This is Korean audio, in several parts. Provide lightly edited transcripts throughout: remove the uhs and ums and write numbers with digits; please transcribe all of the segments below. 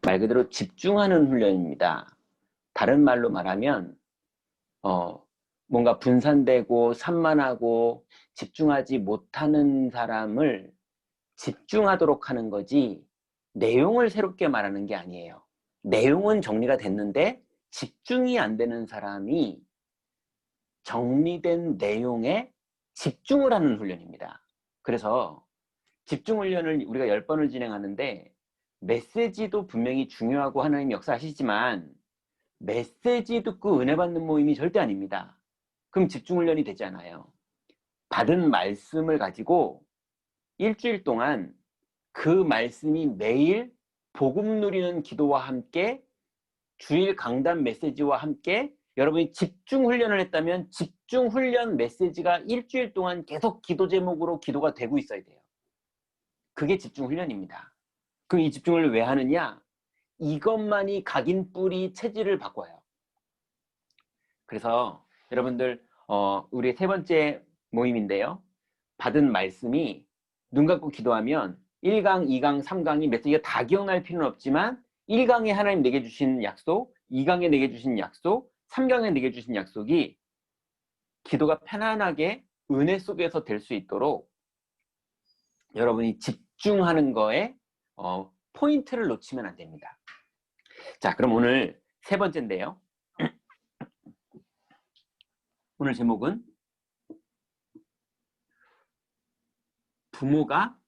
말 그대로 집중하는 훈련입니다. 다른 말로 말하면 뭔가 분산되고 산만하고 집중하지 못하는 사람을 집중하도록 하는 거지 내용을 새롭게 말하는 게 아니에요. 내용은 정리가 됐는데 집중이 안 되는 사람이 정리된 내용에 집중을 하는 훈련입니다. 그래서 집중 훈련을 우리가 10번을 진행하는데 메시지도 분명히 중요하고 하나님 역사하시지만 메시지 듣고 은혜 받는 모임이 절대 아닙니다. 그럼 집중 훈련이 되지 않아요. 받은 말씀을 가지고 일주일 동안 그 말씀이 매일 복음 누리는 기도와 함께 주일 강단 메시지와 함께 여러분이 집중 훈련을 했다면 집중 훈련 메시지가 일주일 동안 계속 기도 제목으로 기도가 되고 있어야 돼요. 그게 집중 훈련입니다. 그럼 이 집중 훈련을 왜 하느냐? 이것만이 각인 뿌리 체질을 바꿔요. 그래서 여러분들 우리 세 번째 모임인데요. 받은 말씀이 눈 감고 기도하면 1강, 2강, 3강이 메시지가 다 기억날 필요는 없지만 1강에 하나님 내게 주신 약속, 2강에 내게 주신 약속, 3강에 내게 주신 약속이 기도가 편안하게 은혜 속에서 될 수 있도록 여러분이 집중하는 거에 포인트를 놓치면 안 됩니다. 자, 그럼 오늘 세 번째인데요. 오늘 제목은 부모가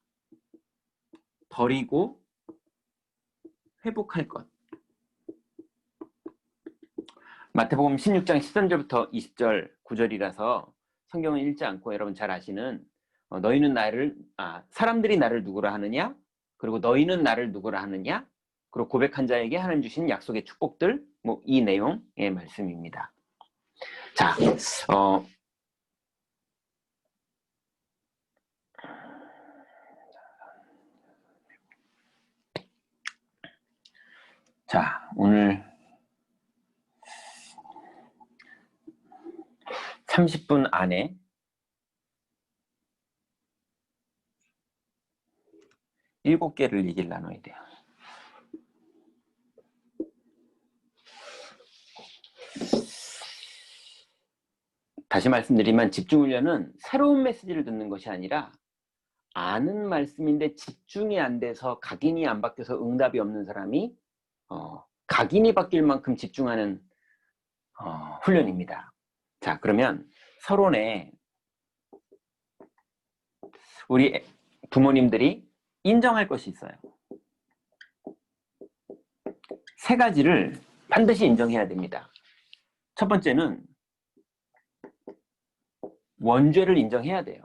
버리고 회복할 것. 마태복음 16장 13절부터 20절 9절이라서 성경은 읽지 않고 여러분 잘 아시는 너희는 사람들이 나를 누구라 하느냐? 그리고 너희는 나를 누구라 하느냐? 그리고 고백한 자에게 하나님 주신 약속의 축복들, 이 내용의 말씀입니다. 자, 오늘 30분 안에 7개를 얘기를 나눠야 돼요. 다시 말씀드리면 집중훈련은 새로운 메시지를 듣는 것이 아니라 아는 말씀인데 집중이 안 돼서 각인이 안 바뀌어서 응답이 없는 사람이 각인이 바뀔 만큼 집중하는 훈련입니다. 자, 그러면 서론에 우리 부모님들이 인정할 것이 있어요. 세 가지를 반드시 인정해야 됩니다. 첫 번째는 원죄를 인정해야 돼요.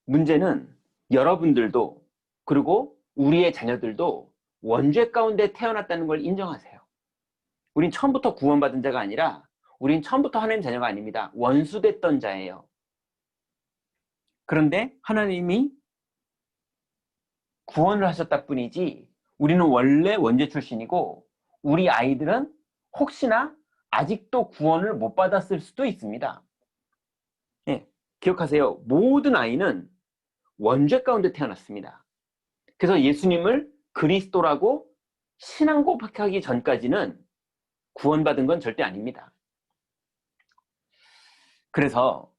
문제는 여러분들도 그리고 우리의 자녀들도 원죄 가운데 태어났다는 걸 인정하세요. 우린 처음부터 구원받은 자가 아니라 우린 처음부터 하나님 자녀가 아닙니다. 원수됐던 자예요. 그런데 하나님이 구원을 하셨다 뿐이지 우리는 원래 원죄 출신이고 우리 아이들은 혹시나 아직도 구원을 못 받았을 수도 있습니다. 예, 기억하세요. 모든 아이는 원죄 가운데 태어났습니다. 그래서 예수님을 그리스도라고 신앙 고백하기 전까지는 구원받은 건 절대 아닙니다. 그래서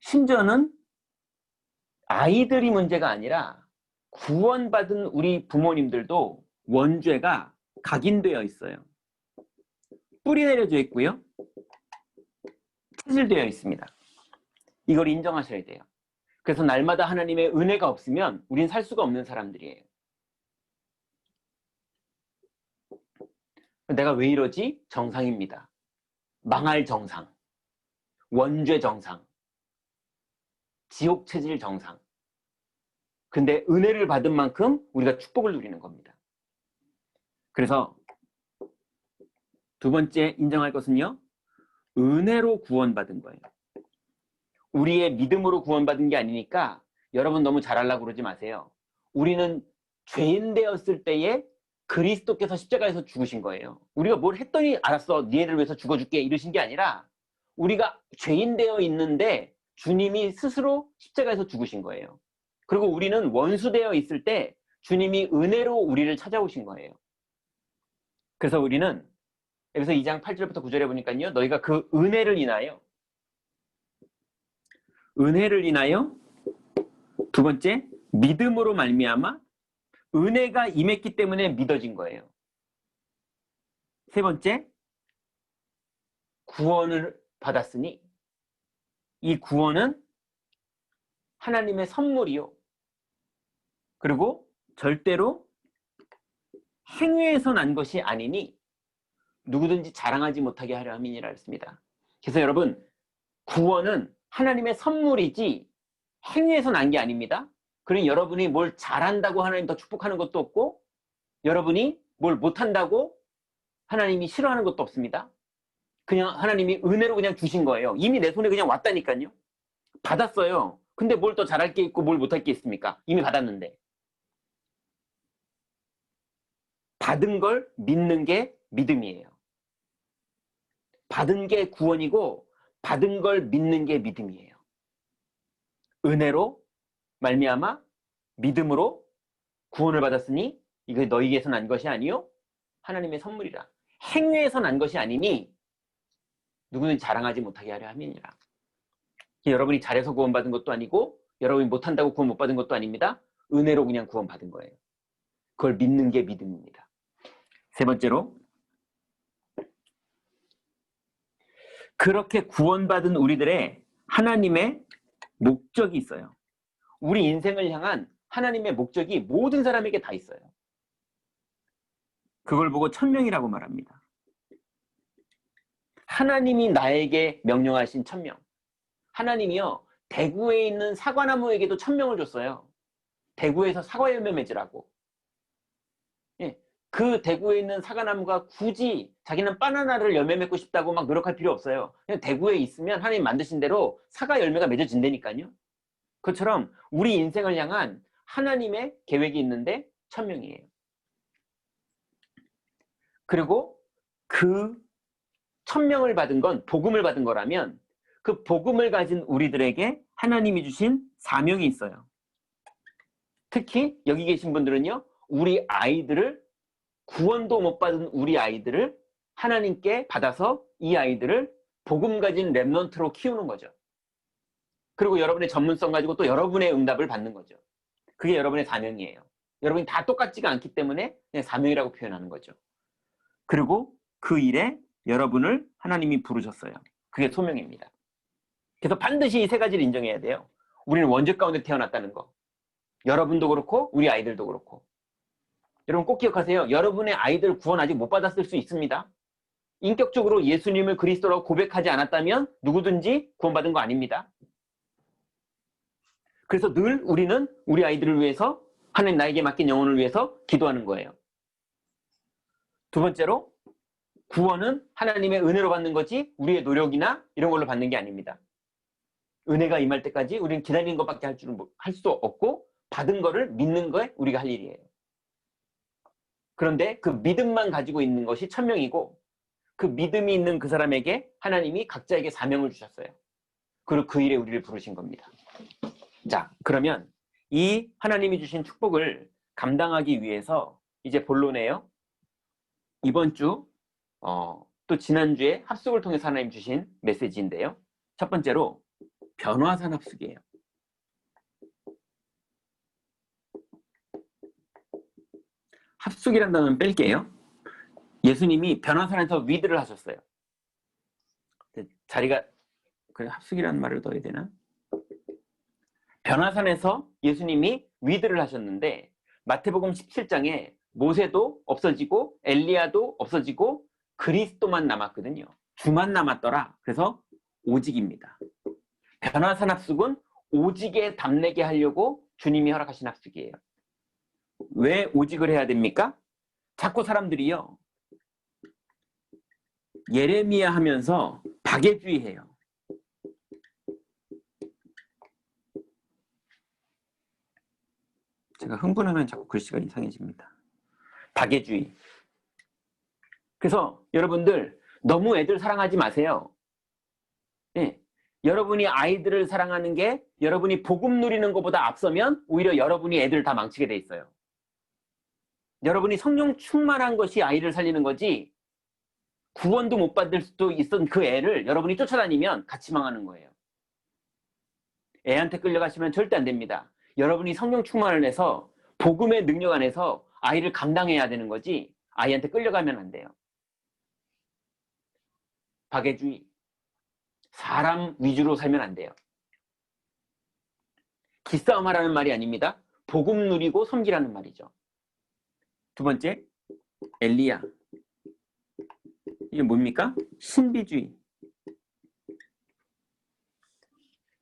심지어는 아이들이 문제가 아니라 구원받은 우리 부모님들도 원죄가 각인되어 있어요. 뿌리 내려져 있고요. 체질되어 있습니다. 이걸 인정하셔야 돼요. 그래서 날마다 하나님의 은혜가 없으면 우린 살 수가 없는 사람들이에요. 내가 왜 이러지? 정상입니다. 망할 정상, 원죄 정상, 지옥 체질 정상. 근데 은혜를 받은 만큼 우리가 축복을 누리는 겁니다. 그래서 두 번째 인정할 것은요, 은혜로 구원받은 거예요. 우리의 믿음으로 구원받은 게 아니니까 여러분 너무 잘하려고 그러지 마세요. 우리는 죄인 되었을 때에 그리스도께서 십자가에서 죽으신 거예요. 우리가 뭘 했더니 알았어, 니네를 위해서 죽어줄게 이러신 게 아니라 우리가 죄인 되어 있는데 주님이 스스로 십자가에서 죽으신 거예요. 그리고 우리는 원수되어 있을 때 주님이 은혜로 우리를 찾아오신 거예요. 그래서 우리는 여기서 2장 8절부터 9절에 보니까요. 너희가 그 은혜를 인하여 두 번째 믿음으로 말미암아 은혜가 임했기 때문에 믿어진 거예요. 세 번째 구원을 받았으니 이 구원은 하나님의 선물이요. 그리고 절대로 행위에서 난 것이 아니니 누구든지 자랑하지 못하게 하려 함이니라 했습니다. 그래서 여러분 구원은 하나님의 선물이지 행위에서 난 게 아닙니다. 그러니 여러분이 뭘 잘한다고 하나님 더 축복하는 것도 없고 여러분이 뭘 못한다고 하나님이 싫어하는 것도 없습니다. 그냥 하나님이 은혜로 그냥 주신 거예요. 이미 내 손에 그냥 왔다니까요. 받았어요. 근데 뭘 더 잘할 게 있고 뭘 못할 게 있습니까? 이미 받았는데. 받은 걸 믿는 게 믿음이에요. 받은 게 구원이고 받은 걸 믿는 게 믿음이에요. 은혜로 말미암아 믿음으로 구원을 받았으니 이거 너희에서 난 것이 아니요 하나님의 선물이라. 행위에서 난 것이 아니니 누구는 자랑하지 못하게 하려 함이니라. 여러분이 잘해서 구원받은 것도 아니고 여러분이 못한다고 구원 못 받은 것도 아닙니다. 은혜로 그냥 구원받은 거예요. 그걸 믿는 게 믿음입니다. 세 번째로 그렇게 구원받은 우리들의 하나님의 목적이 있어요. 우리 인생을 향한 하나님의 목적이 모든 사람에게 다 있어요. 그걸 보고 천명이라고 말합니다. 하나님이 나에게 명령하신 천명. 하나님이요 대구에 있는 사과나무에게도 천명을 줬어요. 대구에서 사과 열매 맺으라고. 예, 그 대구에 있는 사과나무가 굳이 자기는 바나나를 열매 맺고 싶다고 막 노력할 필요 없어요. 그냥 대구에 있으면 하나님 만드신 대로 사과 열매가 맺어진다니까요. 그것처럼 우리 인생을 향한 하나님의 계획이 있는데 천명이에요. 그리고 그 천명을 받은 건 복음을 받은 거라면 그 복음을 가진 우리들에게 하나님이 주신 사명이 있어요. 특히 여기 계신 분들은요. 우리 아이들을 구원도 못 받은 우리 아이들을 하나님께 받아서 이 아이들을 복음 가진 렘넌트로 키우는 거죠. 그리고 여러분의 전문성 가지고 또 여러분의 응답을 받는 거죠. 그게 여러분의 사명이에요. 여러분이 다 똑같지가 않기 때문에 그냥 사명이라고 표현하는 거죠. 그리고 그 일에 여러분을 하나님이 부르셨어요. 그게 소명입니다. 그래서 반드시 이 세 가지를 인정해야 돼요. 우리는 원죄 가운데 태어났다는 거. 여러분도 그렇고 우리 아이들도 그렇고. 여러분 꼭 기억하세요. 여러분의 아이들 구원 아직 못 받았을 수 있습니다. 인격적으로 예수님을 그리스도라고 고백하지 않았다면 누구든지 구원받은 거 아닙니다. 그래서 늘 우리는 우리 아이들을 위해서 하나님 나에게 맡긴 영혼을 위해서 기도하는 거예요. 두 번째로 구원은 하나님의 은혜로 받는 거지 우리의 노력이나 이런 걸로 받는 게 아닙니다. 은혜가 임할 때까지 우리는 기다리는 것밖에 할 수 없고 받은 거를 믿는 거에 우리가 할 일이에요. 그런데 그 믿음만 가지고 있는 것이 천명이고 그 믿음이 있는 그 사람에게 하나님이 각자에게 사명을 주셨어요. 그리고 그 일에 우리를 부르신 겁니다. 자, 그러면 이 하나님이 주신 축복을 감당하기 위해서 이제 본론이에요. 이번 주 또 지난주에 합숙을 통해서 하나님 주신 메시지인데요. 첫 번째로 변화산 합숙이에요. 합숙이라는 단어는 뺄게요. 예수님이 변화산에서 위드를 하셨어요. 자리가 그래 합숙이라는 말을 넣어야 되나? 변화산에서 예수님이 위드를 하셨는데 마태복음 17장에 모세도 없어지고 엘리야도 없어지고 그리스도만 남았거든요. 주만 남았더라. 그래서 오직입니다. 변화산 합숙은 오직에 답내게 하려고 주님이 허락하신 합숙이에요. 왜 오직을 해야 됩니까? 자꾸 사람들이요. 예레미야 하면서 박애주의해요. 제가 흥분하면 자꾸 글씨가 이상해집니다. 박애주의. 그래서 여러분들 너무 애들 사랑하지 마세요. 예. 여러분이 아이들을 사랑하는 게 여러분이 복음 누리는 것보다 앞서면 오히려 여러분이 애들을 다 망치게 돼 있어요. 여러분이 성령 충만한 것이 아이를 살리는 거지 구원도 못 받을 수도 있던 그 애를 여러분이 쫓아다니면 같이 망하는 거예요. 애한테 끌려가시면 절대 안 됩니다. 여러분이 성령 충만을 해서 복음의 능력 안에서 아이를 감당해야 되는 거지 아이한테 끌려가면 안 돼요. 박애주의, 사람 위주로 살면 안 돼요. 기싸움하라는 말이 아닙니다. 복음 누리고 섬기라는 말이죠. 두 번째, 엘리야. 이게 뭡니까? 신비주의.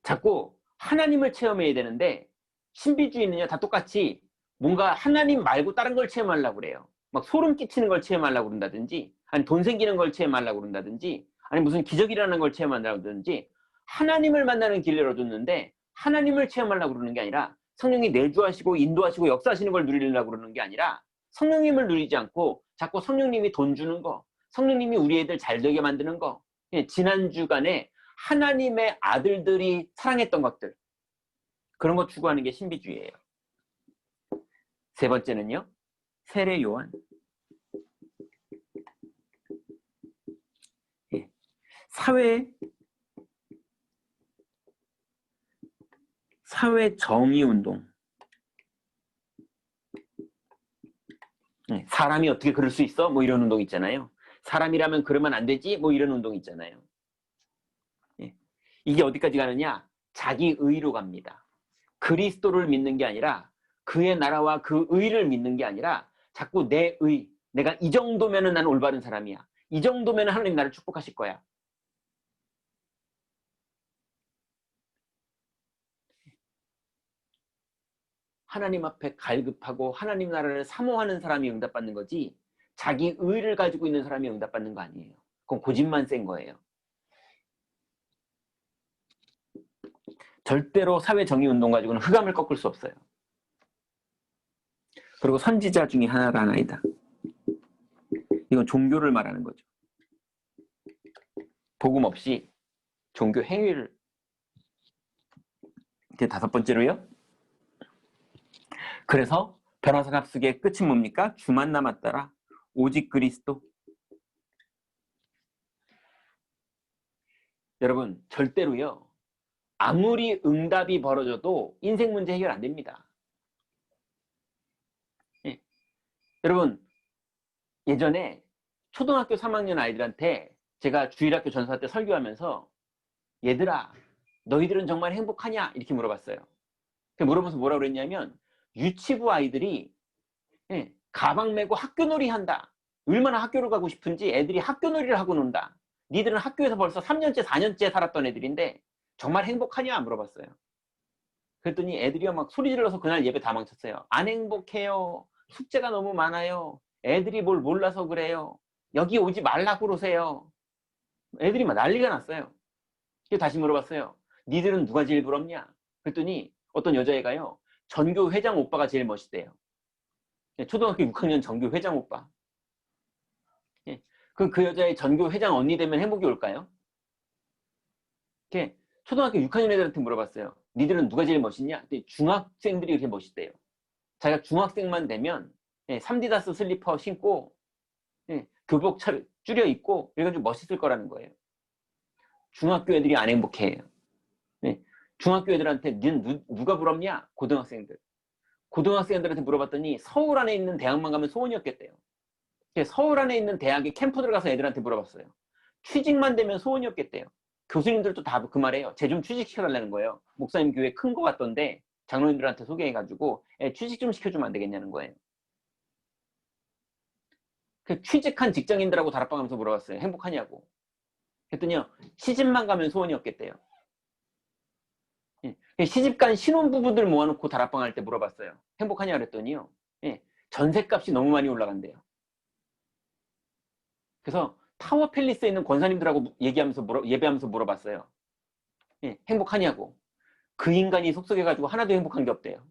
자꾸 하나님을 체험해야 되는데 신비주의는요 다 똑같이 뭔가 하나님 말고 다른 걸 체험하려고 그래요. 막 소름 끼치는 걸 체험하려고 그런다든지 아니 돈 생기는 걸 체험하려고 그런다든지 아니 무슨 기적이라는 걸 체험하려고 그러든지 하나님을 만나는 길을 열어줬는데 하나님을 체험하려고 그러는 게 아니라 성령이 내주하시고 인도하시고 역사하시는 걸 누리려고 그러는 게 아니라 성령님을 누리지 않고 자꾸 성령님이 돈 주는 거 성령님이 우리 애들 잘 되게 만드는 거 지난 주간에 하나님의 아들들이 사랑했던 것들 그런 거 추구하는 게 신비주의예요. 세 번째는요. 세례 요한. 사회 정의 운동. 사람이 어떻게 그럴 수 있어? 뭐 이런 운동 있잖아요. 사람이라면 그러면 안 되지? 뭐 이런 운동 있잖아요. 이게 어디까지 가느냐? 자기 의로 갑니다. 그리스도를 믿는 게 아니라 그의 나라와 그 의를 믿는 게 아니라 자꾸 내 의, 내가 이 정도면은 나는 올바른 사람이야. 이 정도면은 하나님 나를 축복하실 거야. 하나님 앞에 갈급하고 하나님 나라를 사모하는 사람이 응답받는 거지 자기 의를 가지고 있는 사람이 응답받는 거 아니에요. 그건 고집만 센 거예요. 절대로 사회정의운동 가지고는 흑암을 꺾을 수 없어요. 그리고 선지자 중에 하나가 아니다. 이건 종교를 말하는 거죠. 복음 없이 종교 행위를. 이게 다섯 번째로요. 그래서 변호사 납숙의 끝은 뭡니까? 주만 남았더라. 오직 그리스도. 여러분 절대로요. 아무리 응답이 벌어져도 인생 문제 해결 안 됩니다. 예. 여러분 예전에 초등학교 3학년 아이들한테 제가 주일학교 전사 때 설교하면서 얘들아 너희들은 정말 행복하냐? 이렇게 물어봤어요. 물어보면서 뭐라고 그랬냐면 유치부 아이들이 가방 메고 학교놀이 한다. 얼마나 학교를 가고 싶은지 애들이 학교놀이를 하고 논다. 니들은 학교에서 벌써 3년째 4년째 살았던 애들인데 정말 행복하냐? 물어봤어요. 그랬더니 애들이 막 소리 질러서 그날 예배 다 망쳤어요. 안 행복해요. 숙제가 너무 많아요. 애들이 뭘 몰라서 그래요. 여기 오지 말라고 그러세요. 애들이 막 난리가 났어요. 그래서 다시 물어봤어요. 니들은 누가 제일 부럽냐? 그랬더니 어떤 여자애가요. 전교 회장 오빠가 제일 멋있대요. 초등학교 6학년 전교 회장 오빠. 그럼 그 여자의 전교 회장 언니 되면 행복이 올까요? 초등학교 6학년 애들한테 물어봤어요. 니들은 누가 제일 멋있냐? 중학생들이 그렇게 멋있대요. 자기가 중학생만 되면 3디다스 슬리퍼 신고 교복 줄여 입고 이래가지고 멋있을 거라는 거예요. 중학교 애들이 안 행복해요. 중학교 애들한테 니는 누가 부럽냐? 고등학생들. 고등학생들한테 물어봤더니 서울 안에 있는 대학만 가면 소원이었겠대요. 서울 안에 있는 대학에 캠프 들어가서 애들한테 물어봤어요. 취직만 되면 소원이었겠대요. 교수님들도 다 그 말해요. 쟤 좀 취직시켜달라는 거예요. 목사님 교회 큰 거 같던데 장로님들한테 소개해가지고 취직 좀 시켜주면 안 되겠냐는 거예요. 취직한 직장인들하고 다락방하면서 물어봤어요. 행복하냐고. 그랬더니요. 시집만 가면 소원이었겠대요. 시집간 신혼부부들 모아놓고 다락방 할 때 물어봤어요. 행복하냐 그랬더니요. 전셋값이 너무 많이 올라간대요. 그래서 타워 팰리스에 있는 권사님들하고 예배하면서 물어봤어요. 행복하냐고. 그 인간이 속썩여가지고 하나도 행복한 게 없대요.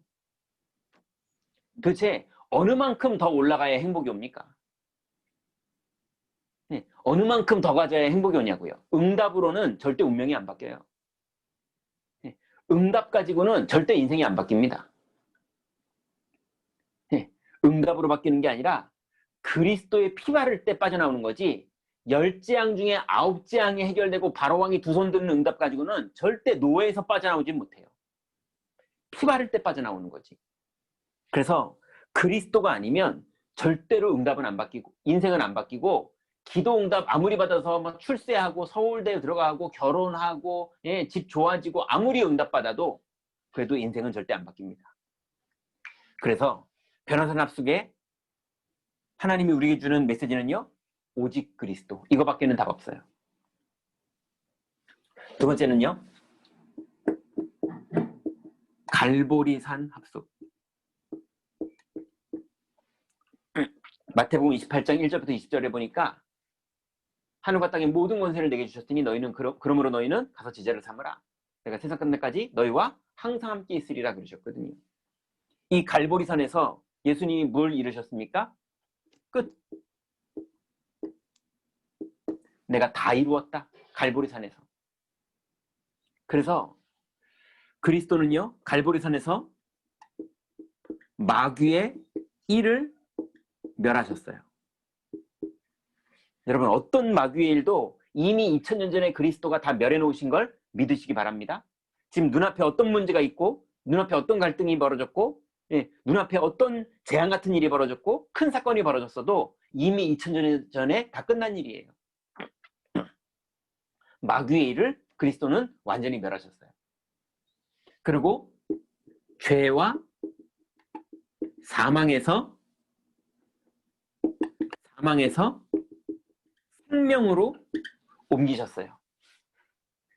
도대체 어느 만큼 더 올라가야 행복이 옵니까? 어느 만큼 더 가져야 행복이 오냐고요. 응답으로는 절대 운명이 안 바뀌어요. 응답 가지고는 절대 인생이 안 바뀝니다. 네. 응답으로 바뀌는 게 아니라 그리스도의 피 바를 때 빠져나오는 거지, 10재앙 중에 9재앙이 해결되고 바로왕이 두 손 드는 응답 가지고는 절대 노예에서 빠져나오지 못해요. 피 바를 때 빠져나오는 거지. 그래서 그리스도가 아니면 절대로 응답은 안 바뀌고 인생은 안 바뀌고, 기도 응답 아무리 받아서 막 출세하고 서울대 들어가고 결혼하고 예, 집 좋아지고 아무리 응답 받아도 그래도 인생은 절대 안 바뀝니다. 그래서 변화산 합숙에 하나님이 우리에게 주는 메시지는요, 오직 그리스도, 이거밖에는 답 없어요. 두 번째는요, 갈보리산 합숙. 마태복음 28장 1절부터 20절에 보니까 하늘과 땅의 모든 권세를 내게 주셨으니 너희는 그러므로 너희는 가서 제자를 삼으라. 내가 세상 끝날까지 너희와 항상 함께 있으리라 그러셨거든요. 이 갈보리산에서 예수님이 뭘 이루셨습니까? 끝. 내가 다 이루었다. 갈보리산에서. 그래서 그리스도는요, 갈보리산에서 마귀의 일을 멸하셨어요. 여러분, 어떤 마귀의 일도 이미 2000년 전에 그리스도가 다 멸해 놓으신 걸 믿으시기 바랍니다. 지금 눈앞에 어떤 문제가 있고, 눈앞에 어떤 갈등이 벌어졌고, 예, 눈앞에 어떤 재앙 같은 일이 벌어졌고, 큰 사건이 벌어졌어도 이미 2000년 전에 다 끝난 일이에요. 마귀의 일을 그리스도는 완전히 멸하셨어요. 그리고 죄와 사망에서 생명으로 옮기셨어요.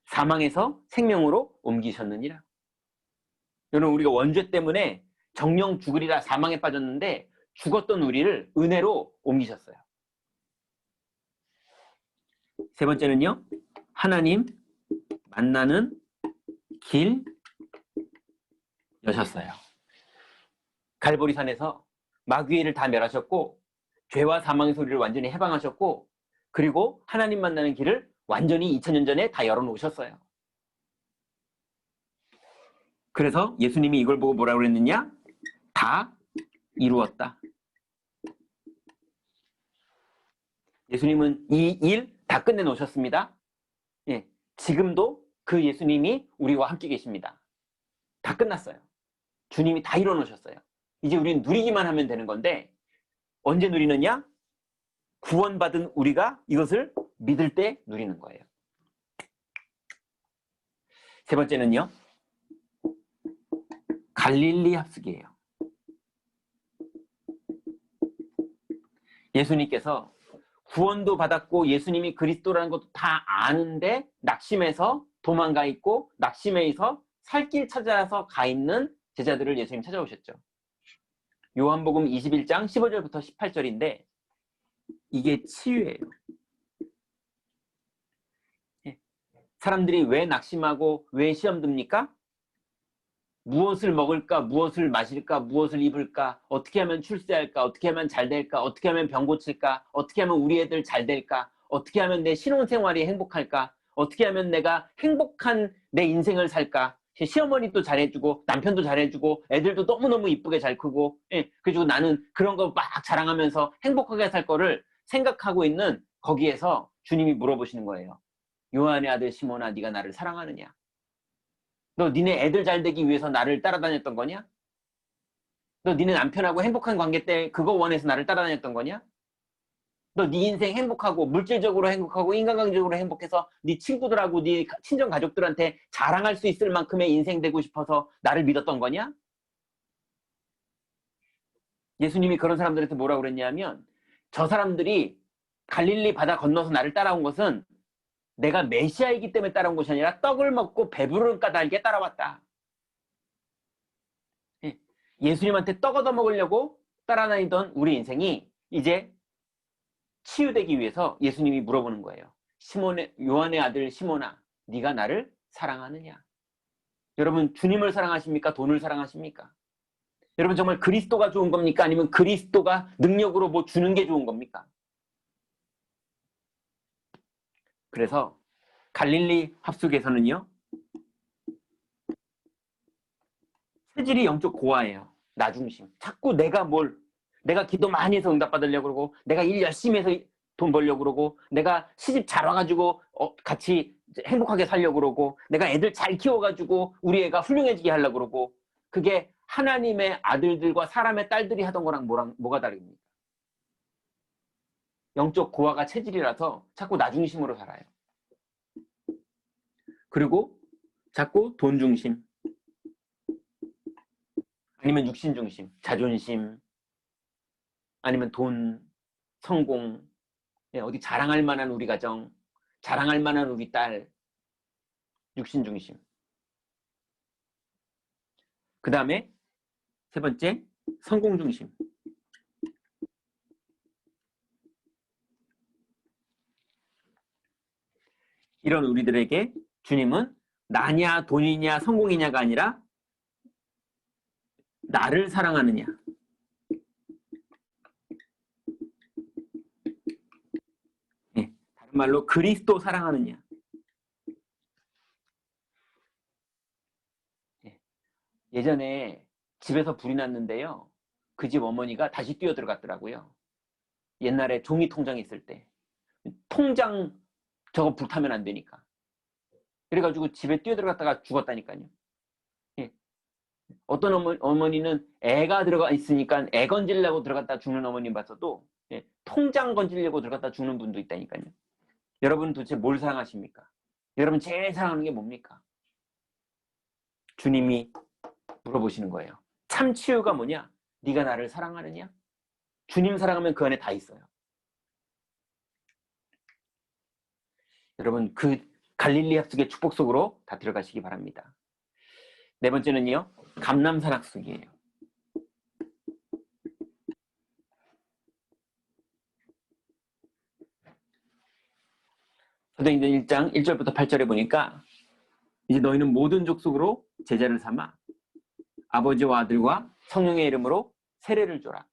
사망에서 생명으로 옮기셨느니라. 여러분, 우리가 원죄 때문에 정령 죽으리라 사망에 빠졌는데 죽었던 우리를 은혜로 옮기셨어요. 세 번째는요, 하나님 만나는 길 여셨어요. 갈보리산에서 마귀의 일을 다 멸하셨고, 죄와 사망의 소리를 완전히 해방하셨고, 그리고 하나님 만나는 길을 완전히 2000년 전에 다 열어놓으셨어요. 그래서 예수님이 이걸 보고 뭐라고 그랬느냐? 다 이루었다. 예수님은 이 일 다 끝내놓으셨습니다. 예, 지금도 그 예수님이 우리와 함께 계십니다. 다 끝났어요. 주님이 다 이뤄놓으셨어요. 이제 우리는 누리기만 하면 되는 건데, 언제 누리느냐? 구원받은 우리가 이것을 믿을 때 누리는 거예요. 세 번째는요, 갈릴리 합숙이에요. 예수님께서 구원도 받았고 예수님이 그리스도라는 것도 다 아는데 낙심해서 도망가 있고, 낙심해서 살 길 찾아서 가 있는 제자들을 예수님 찾아오셨죠. 요한복음 21장 15절부터 18절인데 이게 치유예요. 사람들이 왜 낙심하고 왜 시험 듭니까? 무엇을 먹을까, 무엇을 마실까, 무엇을 입을까, 어떻게 하면 출세할까, 어떻게 하면 잘 될까, 어떻게 하면 병 고칠까, 어떻게 하면 우리 애들 잘 될까, 어떻게 하면 내 신혼생활이 행복할까, 어떻게 하면 내가 행복한 내 인생을 살까. 시어머니도 잘해주고 남편도 잘해주고 애들도 너무너무 이쁘게 잘 크고, 예, 그리고 나는 그런 거 막 자랑하면서 행복하게 살 거를 생각하고 있는 거기에서 주님이 물어보시는 거예요. 요한의 아들 시몬아, 네가 나를 사랑하느냐? 너 니네 애들 잘 되기 위해서 나를 따라다녔던 거냐? 너 니네 남편하고 행복한 관계 때 그거 원해서 나를 따라다녔던 거냐? 너 네 인생 행복하고 물질적으로 행복하고 인간관계적으로 행복해서 네 친구들하고 네 친정 가족들한테 자랑할 수 있을 만큼의 인생 되고 싶어서 나를 믿었던 거냐? 예수님이 그런 사람들한테 뭐라고 그랬냐면, 저 사람들이 갈릴리 바다 건너서 나를 따라온 것은 내가 메시아이기 때문에 따라온 것이 아니라 떡을 먹고 배부른 까닭에 따라왔다. 예수님한테 떡 얻어 먹으려고 따라다니던 우리 인생이 이제 치유되기 위해서 예수님이 물어보는 거예요. 요한의 아들 시몬아, 네가 나를 사랑하느냐? 여러분, 주님을 사랑하십니까? 돈을 사랑하십니까? 여러분, 정말 그리스도가 좋은 겁니까? 아니면 그리스도가 능력으로 뭐 주는 게 좋은 겁니까? 그래서 갈릴리 합숙에서는요, 체질이 영적 고아예요. 나 중심. 자꾸 내가 기도 많이 해서 응답 받으려고 그러고, 내가 일 열심히 해서 돈 벌려고 그러고, 내가 시집 잘 와가지고 같이 행복하게 살려고 그러고, 내가 애들 잘 키워가지고 우리 애가 훌륭해지게 하려고 그러고, 그게 하나님의 아들들과 사람의 딸들이 하던 거랑 뭐가 다릅니까? 영적 고아가 체질이라서 자꾸 나 중심으로 살아요. 그리고 자꾸 돈 중심, 아니면 육신 중심, 자존심, 아니면 돈, 성공, 어디 자랑할 만한 우리 가정, 자랑할 만한 우리 딸, 육신 중심. 그 다음에 세 번째, 성공 중심. 이런 우리들에게 주님은 나냐, 돈이냐, 성공이냐가 아니라 나를 사랑하느냐, 다른 말로 그리스도 사랑하느냐. 예전에 집에서 불이 났는데요, 그 집 어머니가 다시 뛰어들어갔더라고요. 옛날에 종이 통장 있을 때 통장 저거 불타면 안 되니까. 그래가지고 집에 뛰어들어갔다가 죽었다니까요. 어떤 어머니는 애가 들어가 있으니까 애 건질려고 들어갔다 죽는 어머님 봤어도, 통장 건질려고 들어갔다 죽는 분도 있다니까요. 여러분 도대체 뭘 사랑하십니까? 여러분 제일 사랑하는 게 뭡니까? 주님이 물어보시는 거예요. 참 치유가 뭐냐? 네가 나를 사랑하느냐? 주님 사랑하면 그 안에 다 있어요. 여러분 그 갈릴리 합숙의 축복 속으로 다 들어가시기 바랍니다. 네 번째는요, 감람산 합숙이에요. 사도행전 1장 1절부터 8절에 보니까, 이제 너희는 모든 족속으로 제자를 삼아 아버지와 아들과 성령의 이름으로 세례를 줘라.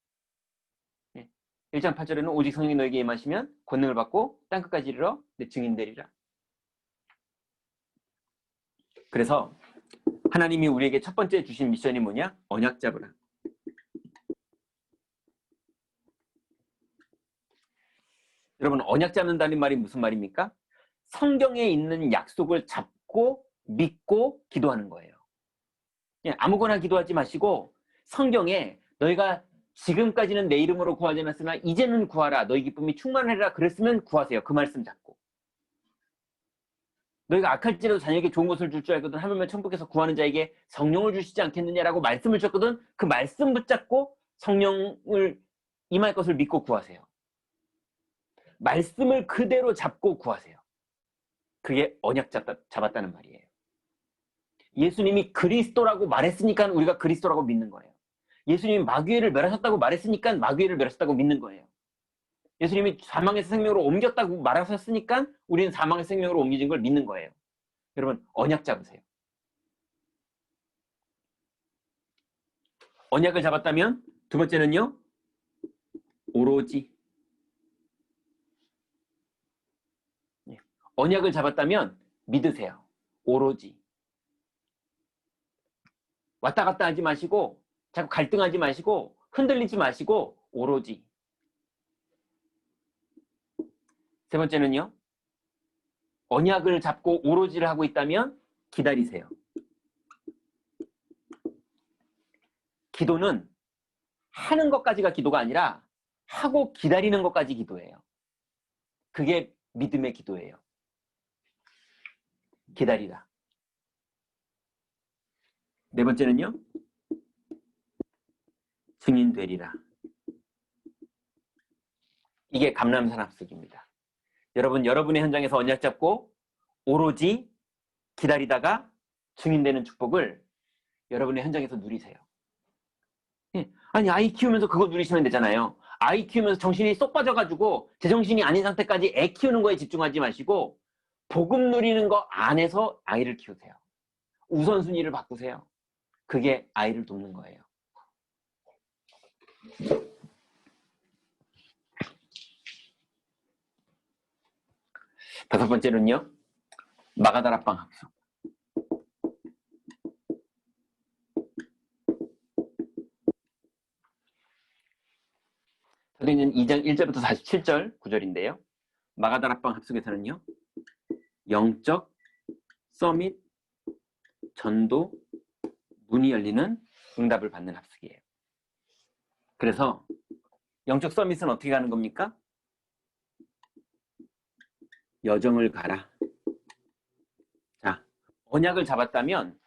1장 8절에는 오직 성령이 너에게 임하시면 권능을 받고 땅끝까지 이르러 내 증인 되리라. 그래서 하나님이 우리에게 첫 번째 주신 미션이 뭐냐? 언약 잡으라. 여러분, 언약 잡는다는 말이 무슨 말입니까? 성경에 있는 약속을 잡고 믿고 기도하는 거예요. 아무거나 기도하지 마시고, 성경에 너희가 지금까지는 내 이름으로 구하지 않았으나 이제는 구하라, 너희 기쁨이 충만하리라 그랬으면 구하세요. 그 말씀 잡고. 너희가 악할지라도 자녀에게 좋은 것을 줄 줄 알거든 하물며 천국에서 구하는 자에게 성령을 주시지 않겠느냐라고 말씀을 주셨거든. 그 말씀 붙잡고 성령을 임할 것을 믿고 구하세요. 말씀을 그대로 잡고 구하세요. 그게 언약 잡았다는 말이에요. 예수님이 그리스도라고 말했으니까 우리가 그리스도라고 믿는 거예요. 예수님이 마귀를 멸하셨다고 말했으니까 마귀를 멸하셨다고 믿는 거예요. 예수님이 사망에서 생명으로 옮겼다고 말하셨으니까 우리는 사망에서 생명으로 옮겨진 걸 믿는 거예요. 여러분, 언약 잡으세요. 언약을 잡았다면 두 번째는요, 오로지. 언약을 잡았다면 믿으세요. 오로지. 왔다 갔다 하지 마시고, 자꾸 갈등하지 마시고, 흔들리지 마시고, 오로지. 세 번째는요, 언약을 잡고 오로지를 하고 있다면 기다리세요. 기도는 하는 것까지가 기도가 아니라 하고 기다리는 것까지 기도예요. 그게 믿음의 기도예요. 기다리라. 네 번째는요, 증인 되리라. 이게 감람산 합숙입니다. 여러분, 여러분의 현장에서 언약 잡고 오로지 기다리다가 증인되는 축복을 여러분의 현장에서 누리세요. 아니, 아이 키우면서 그거 누리시면 되잖아요. 아이 키우면서 정신이 쏙 빠져가지고 제정신이 아닌 상태까지 애 키우는 거에 집중하지 마시고 복음 누리는 거 안에서 아이를 키우세요. 우선순위를 바꾸세요. 그게 아이를 돕는 거예요. 다섯 번째는요, 마가다락방 합숙. 사도행전 2장 1절부터 47절 구절인데요. 마가다락방 합숙에서는요. 영적 서밋 전도 문이 열리는 응답을 받는 합숙이에요. 그래서 영적 서밋은 어떻게 가는 겁니까? 여정을 가라. 자, 언약을 잡았다면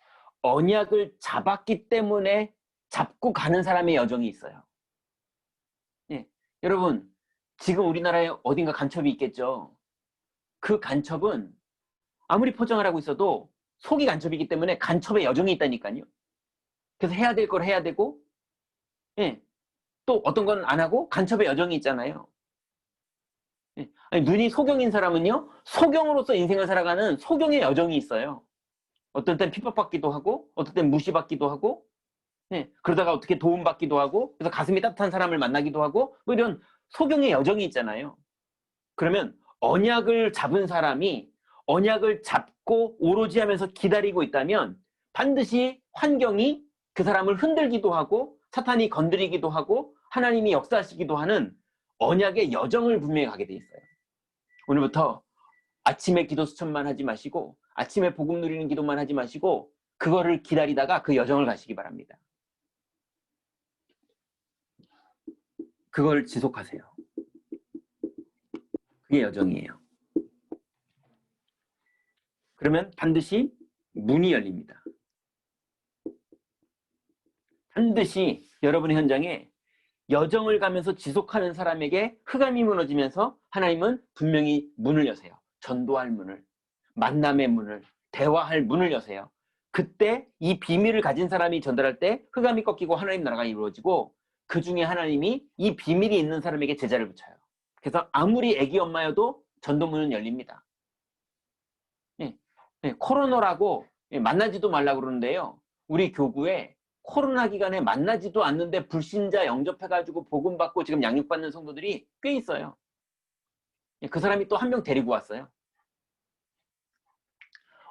언약을 잡았기 때문에 잡고 가는 사람의 여정이 있어요. 예, 여러분 지금 우리나라에 어딘가 간첩이 있겠죠. 그 간첩은 아무리 포장을 하고 있어도 속이 간첩이기 때문에 간첩의 여정이 있다니까요. 그래서 해야 될 걸 해야 되고, 예, 또 어떤 건 안 하고 간첩의 여정이 있잖아요. 예, 아니, 눈이 소경인 사람은요, 소경으로서 인생을 살아가는 소경의 여정이 있어요. 어떤 땐 핍박받기도 하고, 어떤 땐 무시받기도 하고, 예, 그러다가 어떻게 도움받기도 하고, 그래서 가슴이 따뜻한 사람을 만나기도 하고, 뭐 이런 소경의 여정이 있잖아요. 그러면 언약을 잡은 사람이 언약을 잡고 오로지 하면서 기다리고 있다면 반드시 환경이 그 사람을 흔들기도 하고 사탄이 건드리기도 하고 하나님이 역사하시기도 하는 언약의 여정을 분명히 가게 돼 있어요. 오늘부터 아침에 기도 수천만 하지 마시고 아침에 복음 누리는 기도만 하지 마시고 그거를 기다리다가 그 여정을 가시기 바랍니다. 그걸 지속하세요. 그게 여정이에요. 그러면 반드시 문이 열립니다. 반드시 여러분의 현장에 여정을 가면서 지속하는 사람에게 흑암이 무너지면서 하나님은 분명히 문을 여세요. 전도할 문을, 만남의 문을, 대화할 문을 여세요. 그때 이 비밀을 가진 사람이 전달할 때 흑암이 꺾이고 하나님 나라가 이루어지고 그 중에 하나님이 이 비밀이 있는 사람에게 제자를 붙여요. 그래서 아무리 애기 엄마여도 전도문은 열립니다. 네, 네, 코로나라고 만나지도 말라고 그러는데요. 우리 교구에 코로나 기간에 만나지도 않는데 불신자 영접해가지고 복음받고 지금 양육받는 성도들이 꽤 있어요. 그 사람이 또 한 명 데리고 왔어요.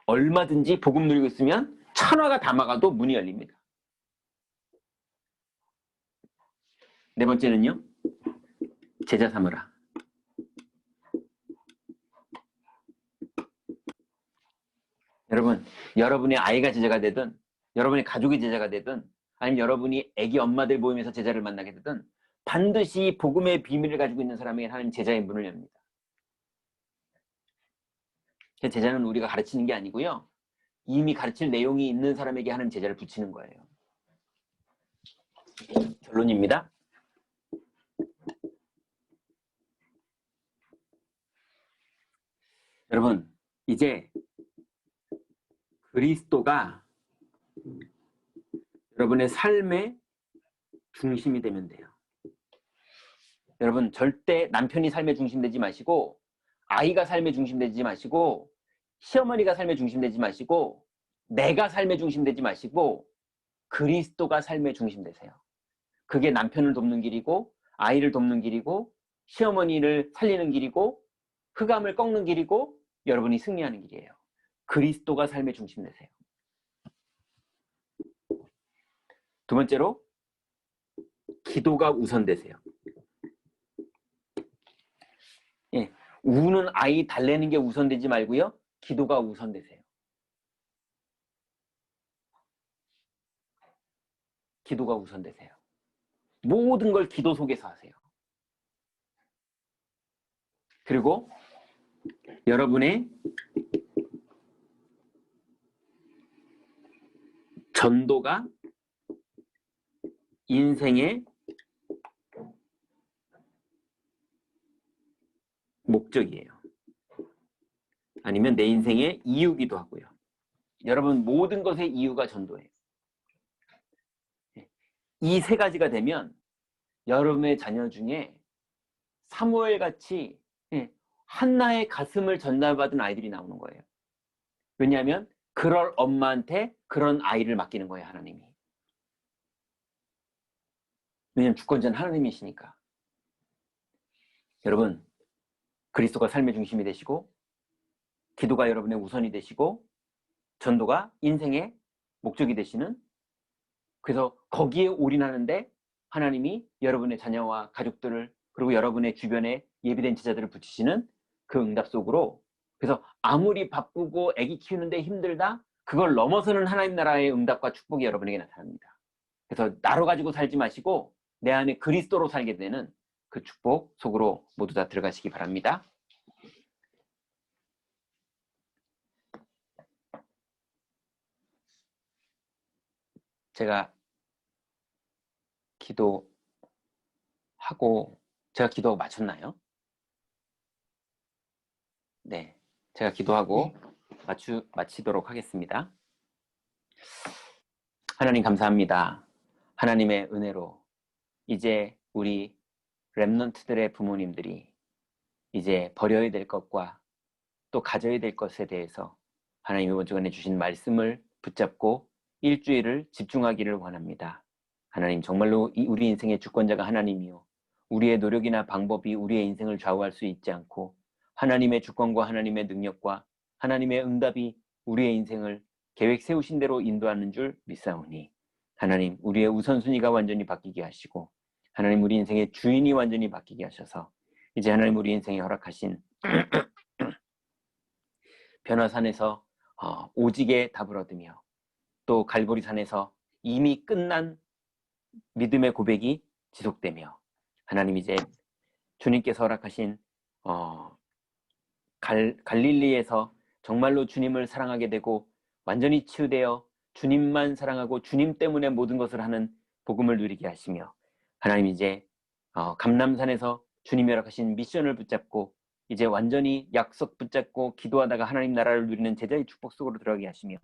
얼마든지 복음 누리고 있으면 천하가 다 막아도 문이 열립니다. 네 번째는요. 제자 삼으라. 여러분, 여러분의 아이가 제자가 되든 여러분의 가족이 제자가 되든 아니면 여러분이 애기 엄마들 모임에서 제자를 만나게 되든 반드시 복음의 비밀을 가지고 있는 사람에게 하나님 제자의 문을 엽니다. 제자는 우리가 가르치는 게 아니고요. 이미 가르칠 내용이 있는 사람에게 하는 제자를 붙이는 거예요. 결론입니다. 여러분, 이제 그리스도가 여러분의 삶의 중심이 되면 돼요. 여러분, 절대 남편이 삶의 중심 되지 마시고 아이가 삶의 중심 되지 마시고 시어머니가 삶의 중심 되지 마시고 내가 삶의 중심 되지 마시고 그리스도가 삶의 중심 되세요. 그게 남편을 돕는 길이고 아이를 돕는 길이고 시어머니를 살리는 길이고 흑암을 꺾는 길이고 여러분이 승리하는 길이에요. 그리스도가 삶의 중심 되세요. 두 번째로 기도가 우선되세요. 예, 우는 아이 달래는 게 우선되지 말고요. 기도가 우선되세요. 기도가 우선되세요. 모든 걸 기도 속에서 하세요. 그리고 여러분의 전도가 인생의 목적이에요. 아니면 내 인생의 이유기도 하고요. 여러분 모든 것의 이유가 전도예요. 이 세 가지가 되면 여러분의 자녀 중에 사무엘같이 한나의 가슴을 전달받은 아이들이 나오는 거예요. 왜냐하면 그럴 엄마한테 그런 아이를 맡기는 거예요. 하나님이. 왜냐하면 주권자는 하나님이시니까. 여러분 그리스도가 삶의 중심이 되시고 기도가 여러분의 우선이 되시고 전도가 인생의 목적이 되시는, 그래서 거기에 올인하는데 하나님이 여러분의 자녀와 가족들을 그리고 여러분의 주변에 예비된 제자들을 붙이시는 그 응답 속으로, 그래서 아무리 바쁘고 아기 키우는데 힘들다, 그걸 넘어서는 하나님 나라의 응답과 축복이 여러분에게 나타납니다. 그래서 나로 가지고 살지 마시고 내 안에 그리스도로 살게 되는 그 축복 속으로 모두 다 들어가시기 바랍니다. 제가 기도하고 마쳤나요? 네, 제가 기도하고 마치도록 하겠습니다. 하나님 감사합니다. 하나님의 은혜로 이제 우리 렘넌트들의 부모님들이 이제 버려야 될 것과 또 가져야 될 것에 대해서 하나님이 이번 주간에 주신 말씀을 붙잡고 일주일을 집중하기를 원합니다. 하나님, 정말로 우리 인생의 주권자가 하나님이요, 우리의 노력이나 방법이 우리의 인생을 좌우할 수 있지 않고 하나님의 주권과 하나님의 능력과 하나님의 응답이 우리의 인생을 계획 세우신 대로 인도하는 줄 믿사오니, 하나님, 우리의 우선순위가 완전히 바뀌게 하시고 하나님, 우리 인생의 주인이 완전히 바뀌게 하셔서 이제 하나님, 우리 인생에 허락하신 변화산에서 오직의 답을 얻으며 또 갈보리산에서 이미 끝난 믿음의 고백이 지속되며, 하나님, 이제 주님께서 허락하신 갈릴리에서 정말로 주님을 사랑하게 되고 완전히 치유되어 주님만 사랑하고 주님 때문에 모든 것을 하는 복음을 누리게 하시며, 하나님, 이제 감람산에서 주님이 허락하신 미션을 붙잡고 이제 완전히 약속 붙잡고 기도하다가 하나님 나라를 누리는 제자의 축복 속으로 들어가게 하시며,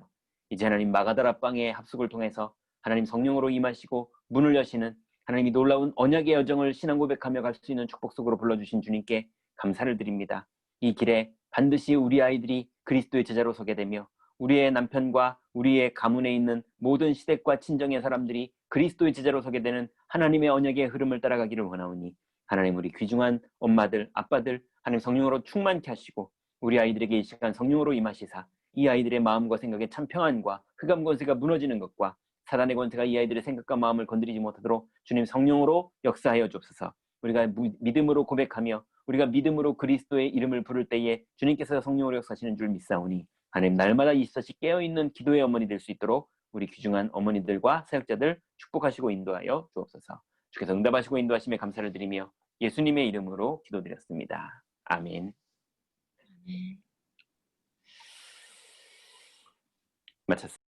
이제 하나님 마가다라 빵의 합숙을 통해서 하나님 성령으로 임하시고 문을 여시는 하나님이 놀라운 언약의 여정을 신앙 고백하며 갈 수 있는 축복 속으로 불러주신 주님께 감사를 드립니다. 이 길에 반드시 우리 아이들이 그리스도의 제자로 서게 되며 우리의 남편과 우리의 가문에 있는 모든 시댁과 친정의 사람들이 그리스도의 제자로 서게 되는 하나님의 언약의 흐름을 따라가기를 원하오니, 하나님, 우리 귀중한 엄마들, 아빠들 하나님 성령으로 충만케 하시고 우리 아이들에게 이 시간 성령으로 임하시사 이 아이들의 마음과 생각에 참 평안과 흑암 권세가 무너지는 것과 사단의 권세가 이 아이들의 생각과 마음을 건드리지 못하도록 주님 성령으로 역사하여 주옵소서. 우리가 믿음으로 고백하며 우리가 믿음으로 그리스도의 이름을 부를 때에 주님께서 성령으로 역사하시는 줄 믿사오니, 하나님, 날마다 24시 깨어있는 기도의 어머니 될 수 있도록 우리 귀중한 어머니들과 사역자들 축복하시고 인도하여 주옵소서. 주께서 응답하시고 인도하심에 감사를 드리며 예수님의 이름으로 기도드렸습니다. 아멘. 마쳤습니다.